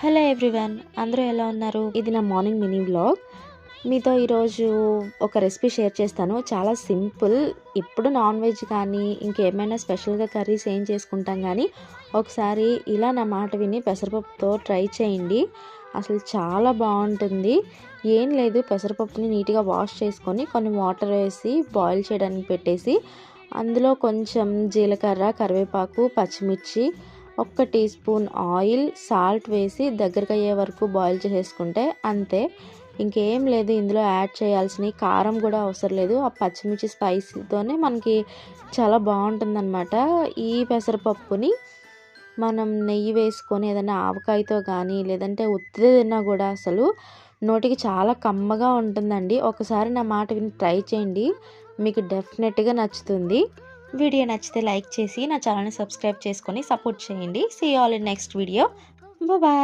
Hello everyone, అందరూ ఎలా ఉన్నారు? ఇది నా మార్నింగ్ మినీ వ్లాగ్. మీతో ఈరోజు ఒక రెసిపీ షేర్ చేస్తాను. చాలా సింపుల్. ఇప్పుడు నాన్ వెజ్ కానీ ఇంకేమైనా స్పెషల్గా కర్రీస్ ఏం చేసుకుంటాం కానీ ఒకసారి ఇలా నా మాట విని పెసరపప్పుతో ట్రై చేయండి. అసలు చాలా బాగుంటుంది. ఏం లేదు, పెసరపప్పుని నీట్గా వాష్ చేసుకొని కొన్ని వాటర్ వేసి బాయిల్ చేయడానికి పెట్టేసి అందులో కొంచెం జీలకర్ర, కరివేపాకు, పచ్చిమిర్చి, 1 టీ స్పూన్ ఆయిల్, సాల్ట్ వేసి దగ్గరకు అయ్యే వరకు బాయిల్ చేసేసుకుంటే అంతే. ఇంకేం లేదు, ఇందులో యాడ్ చేయాల్సిన కారం కూడా అవసరం లేదు. ఆ పచ్చిమిర్చి స్పైసీతోనే మనకి చాలా బాగుంటుందన్నమాట. ఈ పెసరపప్పుని మనం నెయ్యి వేసుకొని ఏదైనా ఆవకాయతో కానీ లేదంటే ఉత్తిదే తిన్నా కూడా అసలు నోటికి చాలా కమ్మగా ఉంటుందండి. ఒకసారి నా మాట విని ట్రై చేయండి, మీకు డెఫినెట్గా నచ్చుతుంది. వీడియో నచ్చితే లైక్ చేసి నా ఛానల్ని సబ్స్క్రైబ్ చేసుకొని సపోర్ట్ చేయండి. See you all in next video. Bye.